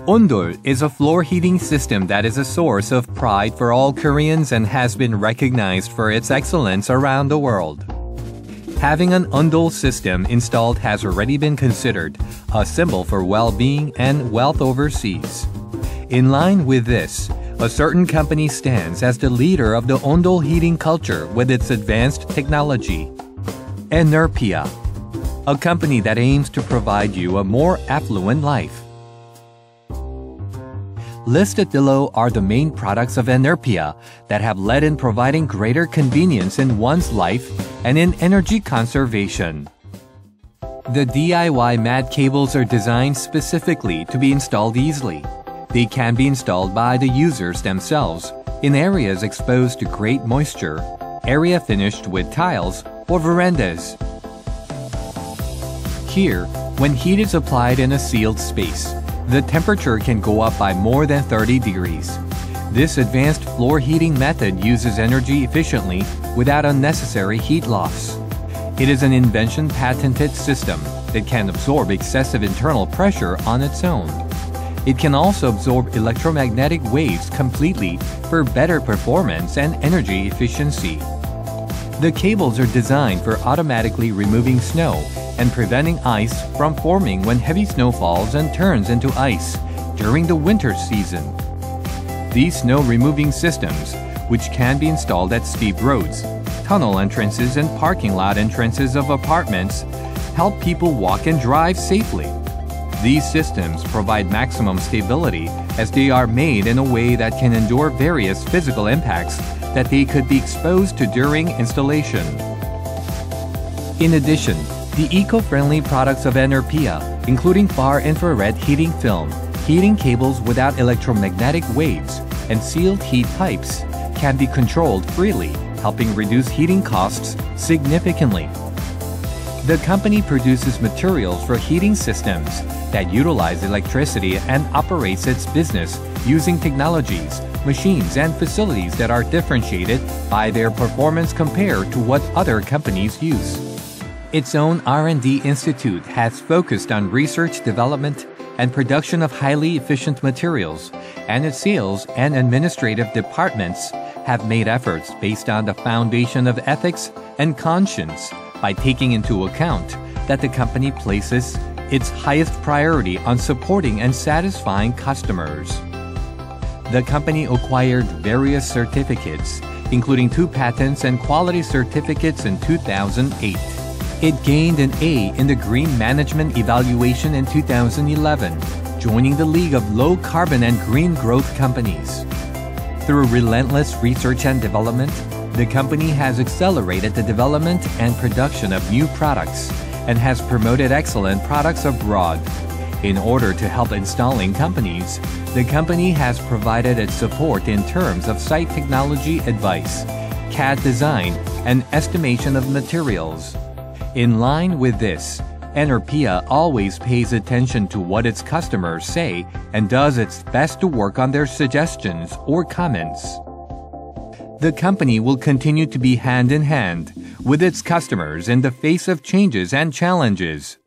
Ondol is a floor heating system that is a source of pride for all Koreans and has been recognized for its excellence around the world. Having an Ondol system installed has already been considered a symbol for well-being and wealth overseas. In line with this, a certain company stands as the leader of the Ondol heating culture with its advanced technology. Enerpia, a company that aims to provide you a more affluent life. Listed below are the main products of Enerpia that have led in providing greater convenience in one's life and in energy conservation. The DIY mat cables are designed specifically to be installed easily. They can be installed by the users themselves in areas exposed to great moisture, area finished with tiles, or verandas. Here, when heat is applied in a sealed space, the temperature can go up by more than 30 degrees. This advanced floor heating method uses energy efficiently without unnecessary heat loss. It is an invention-patented system that can absorb excessive internal pressure on its own. It can also absorb electromagnetic waves completely for better performance and energy efficiency. The cables are designed for automatically removing snow and preventing ice from forming when heavy snow falls and turns into ice during the winter season. These snow-removing systems, which can be installed at steep roads, tunnel entrances and parking lot entrances of apartments, help people walk and drive safely. These systems provide maximum stability as they are made in a way that can endure various physical impacts that they could be exposed to during installation. In addition, the eco-friendly products of Enerpia, including far-infrared heating film, heating cables without electromagnetic waves, and sealed heat pipes, can be controlled freely, helping reduce heating costs significantly. The company produces materials for heating systems that utilize electricity and operates its business using technologies, machines, and facilities that are differentiated by their performance compared to what other companies use. Its own R&D institute has focused on research, development, and production of highly efficient materials, and its sales and administrative departments have made efforts based on the foundation of ethics and conscience by taking into account that the company places its highest priority on supporting and satisfying customers. The company acquired various certificates, including 2 patents and quality certificates in 2008. It gained an A in the Green Management Evaluation in 2011, joining the League of Low Carbon and Green Growth Companies. Through relentless research and development, the company has accelerated the development and production of new products and has promoted excellent products abroad. In order to help installing companies, the company has provided its support in terms of site technology advice, CAD design, and estimation of materials. In line with this, Enerpia always pays attention to what its customers say and does its best to work on their suggestions or comments. The company will continue to be hand in hand with its customers in the face of changes and challenges.